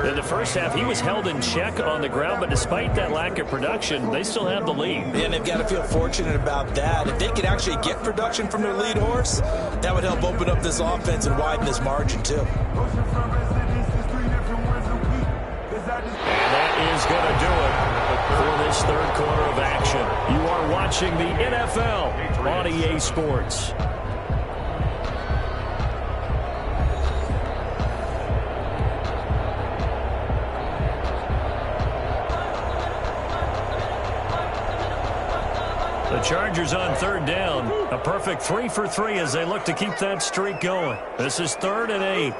In the first half, he was held in check on the ground, but despite that lack of production, they still have the lead. And they've got to feel fortunate about that. If they could actually get production from their lead horse, that would help open up this offense and widen this margin, too. And that is going to do it for this 3rd quarter of action. You are watching the NFL on EA Sports. The Chargers on 3rd down. A perfect 3 for 3 as they look to keep that streak going. This is 3rd and 8.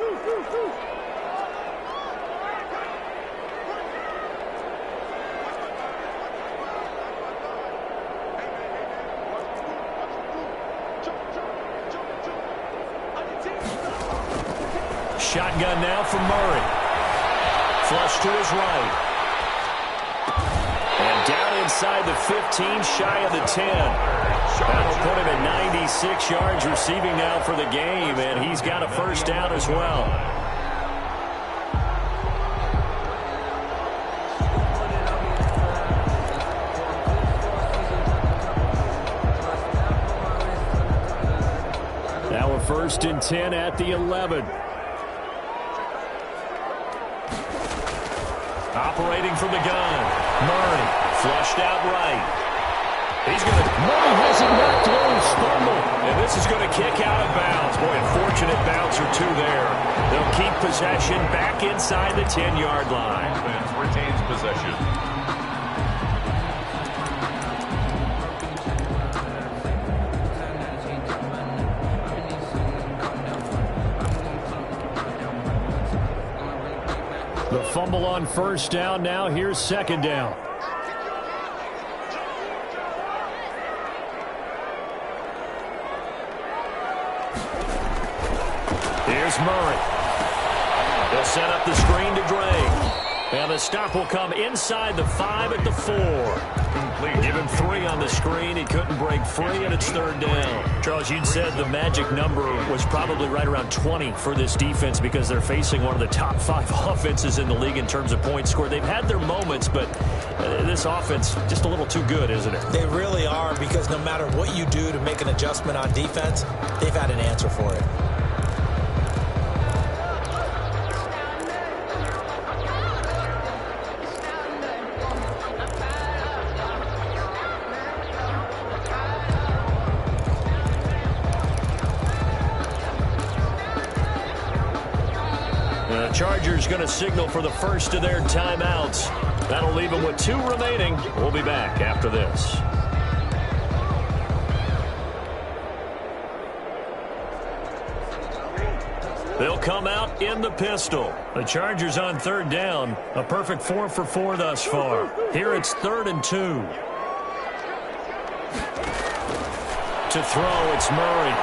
Shotgun now from Murray. Flush to his right. And down inside the 15, shy of the 10. That'll put him at 96 yards receiving now for the game, and he's got a first down as well. Now a 1st and 10 at the 11. Operating from the gun. Murray flushed out right. Murray has it knocked loose. Fumble. And this is going to kick out of bounds. Boy, a fortunate bounce or two there. They'll keep possession back inside the 10-yard line. Defense retains possession. The fumble on 1st down. Now here's 2nd down. Here's Murray. They'll set up the screen to Gray. And the stop will come inside the 5 at the 4. Give him 3 on the screen. He couldn't break free, and it's 3rd down. Charles, you'd said the magic number was probably right around 20 for this defense because they're facing one of the top 5 offenses in the league in terms of points scored. They've had their moments, but this offense just a little too good, isn't it? They really are, because no matter what you do to make an adjustment on defense, they've had an answer for it. Chargers going to signal for the first of their timeouts. That'll leave them with 2 remaining. We'll be back after this. They'll come out in the pistol. The Chargers on 3rd down. A perfect 4 for 4 thus far. Here it's 3rd and 2. To throw, it's Murray.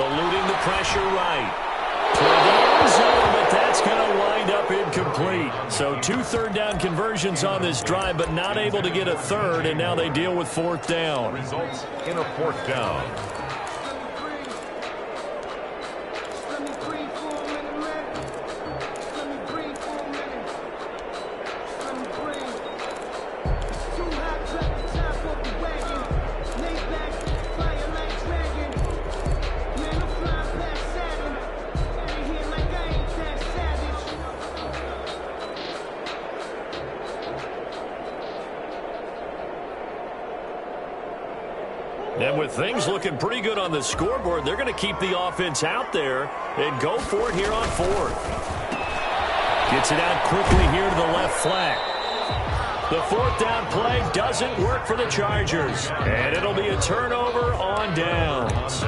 Eluding the pressure right. Toward the end zone, but that's going to wind up incomplete. So 2 3rd down conversions on this drive, but not able to get a 3rd, and now they deal with 4th down. Results in a 4th down. And with things looking pretty good on the scoreboard, they're going to keep the offense out there and go for it here on fourth. Gets it out quickly here to the left flank. The fourth down play doesn't work for the Chargers. And it'll be a turnover on downs.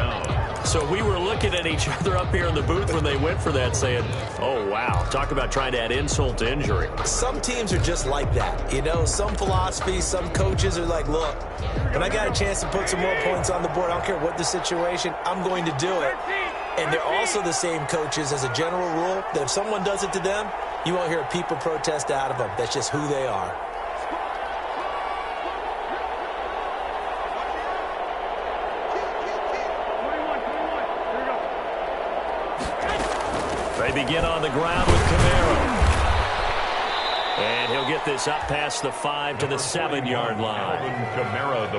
So we were looking at each other up here in the booth when they went for that saying, oh, wow, talk about trying to add insult to injury. Some teams are just like that. You know, some philosophies, some coaches are like, look, when I got a chance to put some more points on the board, I don't care what the situation, I'm going to do it. And they're also the same coaches as a general rule that if someone does it to them, you won't hear a people protest out of them. That's just who they are. They begin on the ground with Camaro. And he'll get this up past the 5 to the 7-yard line.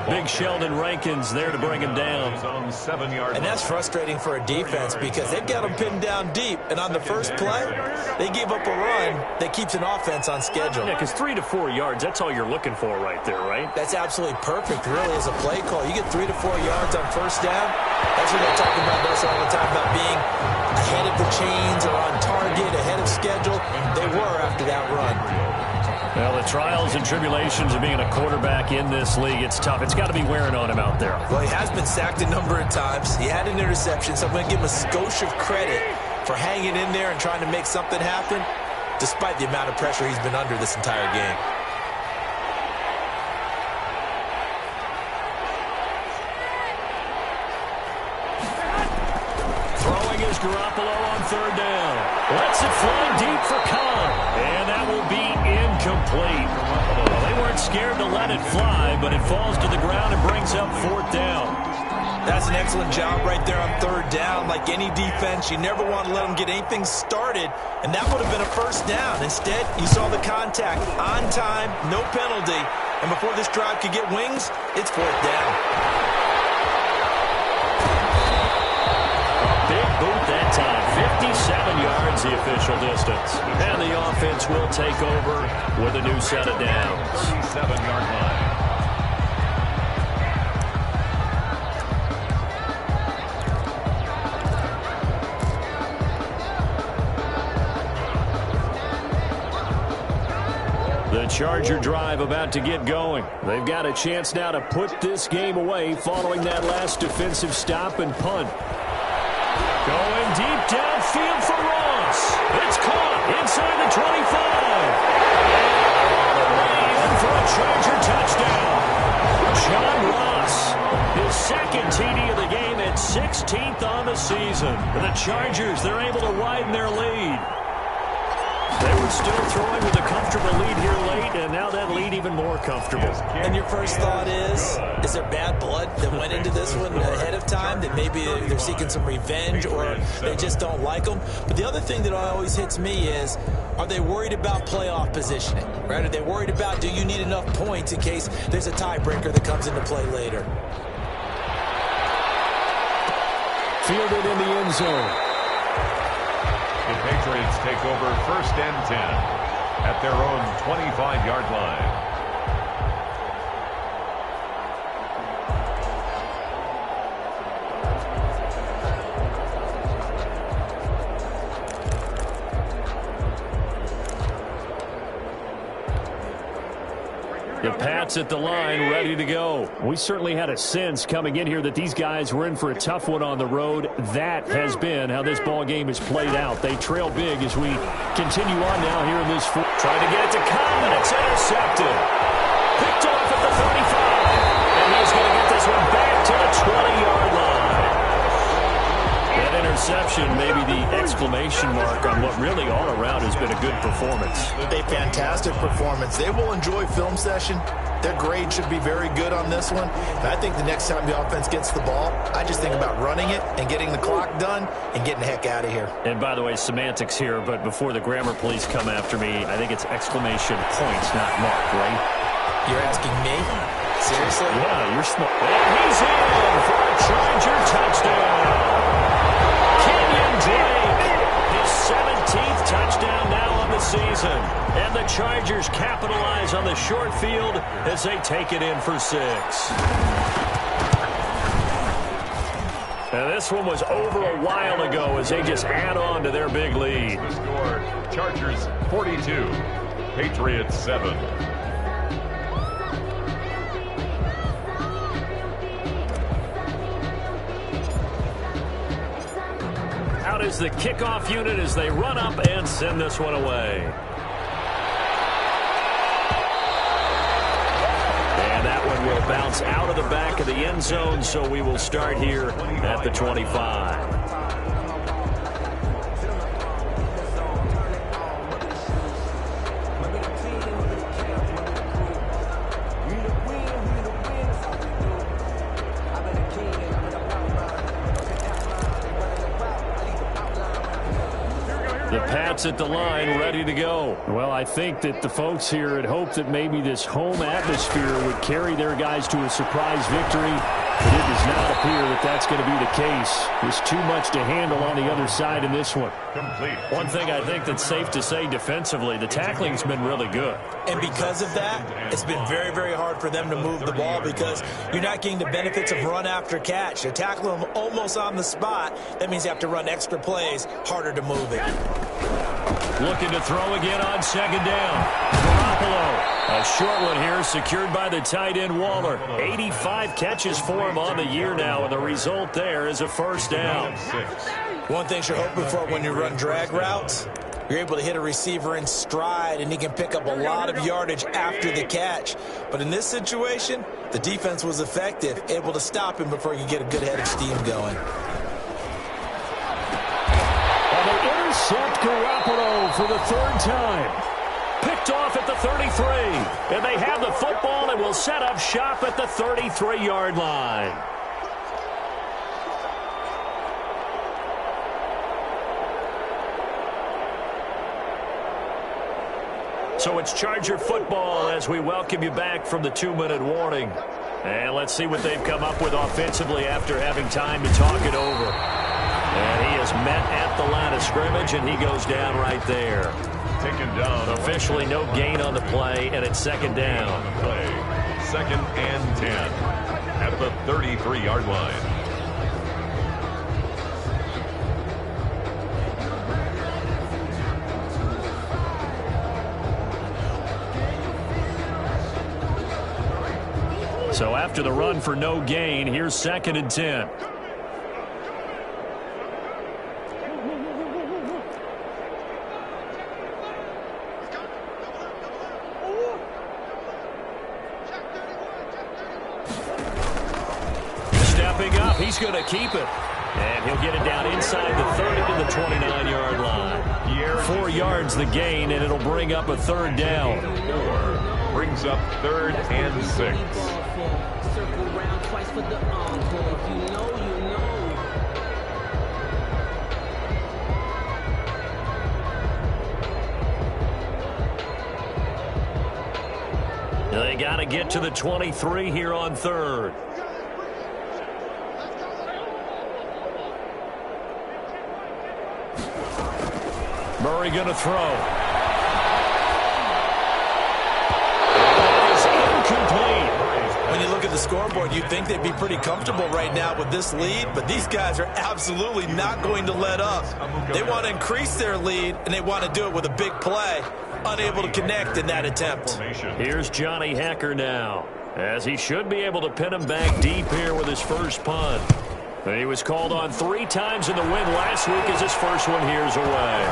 Big Sheldon Rankins there to bring him down. And that's frustrating for a defense because they've got them pinned down deep. And on the first play, they give up a run that keeps an offense on schedule. Yeah, because 3 to 4 yards, that's all you're looking for right there, right? That's absolutely perfect, really, as a play call. You get 3 to 4 yards on first down. That's what they talk about us all the time, about being ahead of the chains or on target, ahead of schedule. They were after that run. Well, the trials and tribulations of being a quarterback in this league, it's tough. It's got to be wearing on him out there. Well, he has been sacked a number of times. He had an interception, so I'm going to give him a skosh of credit for hanging in there and trying to make something happen, despite the amount of pressure he's been under this entire game. Throwing is Garoppolo on third down. Lets it fly deep for Cobb. And that will be incomplete. Well, they weren't scared to let it fly, but it falls to the ground and brings up fourth down. That's an excellent job right there on third down. Like any defense, you never want to let them get anything started, and that would have been a first down. Instead, you saw the contact on time, no penalty, and before this drive could get wings, it's fourth down. Big boot that time. 57 yards the official distance. And the offense will take over with a new set of downs. 37-yard line. The Charger drive about to get going. They've got a chance now to put this game away following that last defensive stop and punt. Going deep downfield for Ross. It's caught inside the 25. And for a Charger touchdown. John Ross, his second TD of the game at 16th on the season. The Chargers, they're able to widen their lead. They were still throwing with a comfortable lead here late, and now that lead even more comfortable. And your first thought is there bad blood that went into this one ahead of time, that maybe they're seeking some revenge or they just don't like them? But the other thing that always hits me is, are they worried about playoff positioning? Right? Are they worried about, do you need enough points in case there's a tiebreaker that comes into play later? Fielded in the end zone. The Patriots take over first and 10 at their own 25-yard line. The Pats at the line, ready to go. We certainly had a sense coming in here that these guys were in for a tough one on the road. That has been how this ball game is played out. They trail big as we continue on now here in this fourth. Trying to get it to Cobb, and it's intercepted. Picked off at the 35. And he's going to get this one back to the 20-yard line. That interception may be the exclamation mark on what really all around has been a good performance. A fantastic performance. They will enjoy film session. Their grade should be very good on this one. And I think the next time the offense gets the ball, I just think about running it and getting the clock done and getting the heck out of here. And by the way, semantics here, but before the grammar police come after me, I think it's exclamation points, not mark, right? You're asking me? Seriously? Yeah, you're smart. And he's in for a Charger touchdown. Kenyon Drake, his 17th touchdown now on the season. And the Chargers capitalize on the short field as they take it in for 6. And this one was over a while ago as they just add on to their big lead. The score, Chargers 42, Patriots 7. Out is the kickoff unit as they run up and send this one away. And that one will bounce out of the back of the end zone, so we will start here at the 25. At the line, ready to go. Well, I think that the folks here had hoped that maybe this home atmosphere would carry their guys to a surprise victory, but it does not appear that that's going to be the case. There's too much to handle on the other side in this one. Complete. One thing I think that's safe to say defensively, the tackling's been really good. And because of that, it's been very, very hard for them to move the ball because you're not getting the benefits of run after catch. You tackle them almost on the spot. That means you have to run extra plays, harder to move it. Looking to throw again on second down. Garoppolo, a short one here, secured by the tight end Waller. 85 catches for him on the year now, and the result there is a first down. One thing you're hoping for when you run drag routes, you're able to hit a receiver in stride, and he can pick up a lot of yardage after the catch. But in this situation, the defense was effective, able to stop him before he could get a good head of steam going. Intercept Garoppolo for the third time. Picked off at the 33. And they have the football and will set up shop at the 33-yard line. So it's Charger football as we welcome you back from the 2-minute warning. And let's see what they've come up with offensively after having time to talk it over. And he is met at the line of scrimmage, and he goes down right there. Taken down. Officially no gain on the play, and it's second down. On the play. Second and 10 at the 33-yard line. So after the run for no gain, here's second and 10. He's going to keep it. And he'll get it down inside the 30 to the 29-yard line. 4 yards the gain, and it'll bring up a third down. 4 brings up third and 6. Circle round twice for the encore. If you know, you know. They got to get to the 23 here on third. Murray going to throw. That is incomplete. When you look at the scoreboard, you'd think they'd be pretty comfortable right now with this lead, but these guys are absolutely not going to let up. They want to increase their lead, and they want to do it with a big play. Unable to connect in that attempt. Here's Johnny Hecker now, as he should be able to pin him back deep here with his first punt. He was called on 3 times in the win last week as his first one here's away.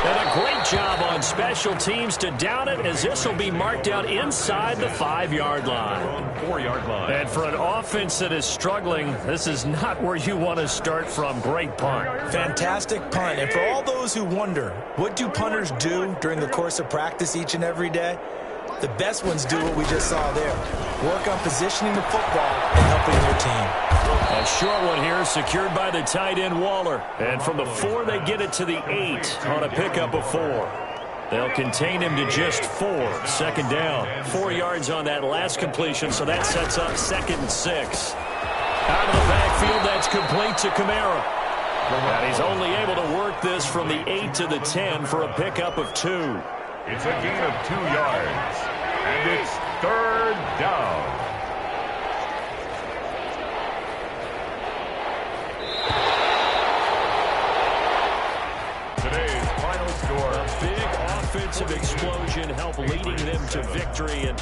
And a great job on special teams to down it, as this will be marked out inside the 5-yard line. 4-yard line. And for an offense that is struggling, this is not where you want to start from. Great punt. Fantastic punt. And for all those who wonder, what do punters do during the course of practice each and every day? The best ones do what we just saw there. Work on positioning the football and helping their team. A short one here, secured by the tight end Waller. And from the 4, they get it to the 8 on a pickup of 4. They'll contain him to just 4. Second down. 4 yards on that last completion, so that sets up second and 6. Out of the backfield, that's complete to Kamara. And he's only able to work this from the 8 to the 10 for a pickup of 2. It's a gain of 2 yards, and it's third down. Today's final score. A big offensive explosion helped leading them to victory. And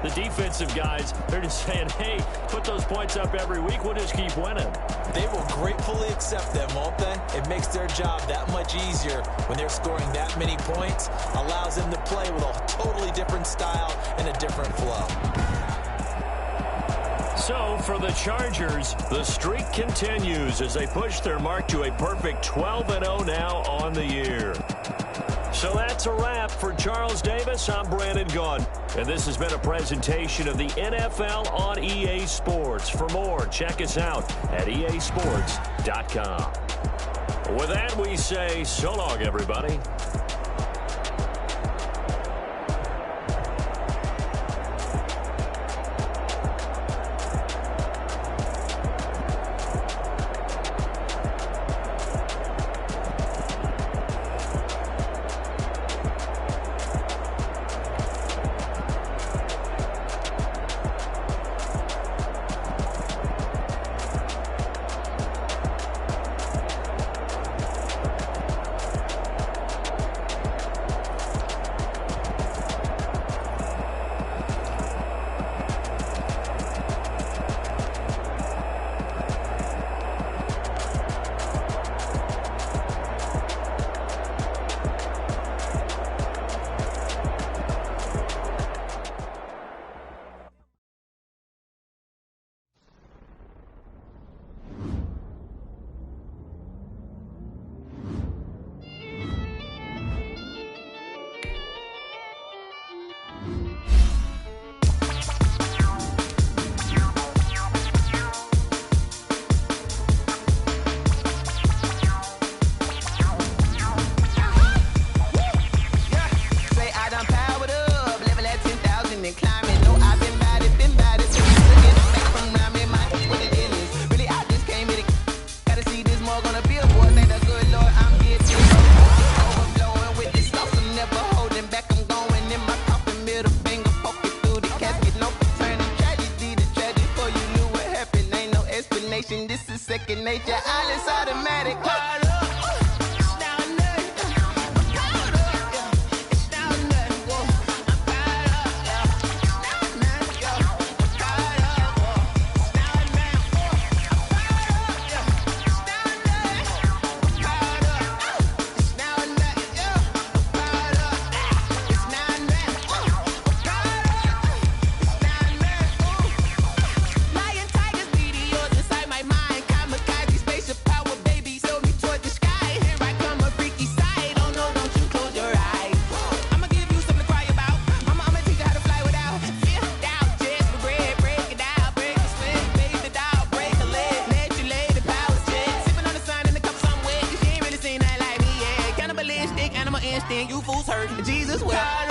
the defensive guys, they're just saying, hey, put those points up every week. We'll just keep winning. They will gratefully accept them, won't they? It makes their job that much easier when they're scoring that many points. Allows them to play with a totally different style and a different flow. So for the Chargers, the streak continues as they push their mark to a perfect 12-0 now on the year. So that's a wrap for Charles Davis. I'm Brandon Gaudin, and this has been a presentation of the NFL on EA Sports. For more, check us out at easports.com. With that, we say so long, everybody. This is second nature. All is automatic. You fools hurt. Jesus, well.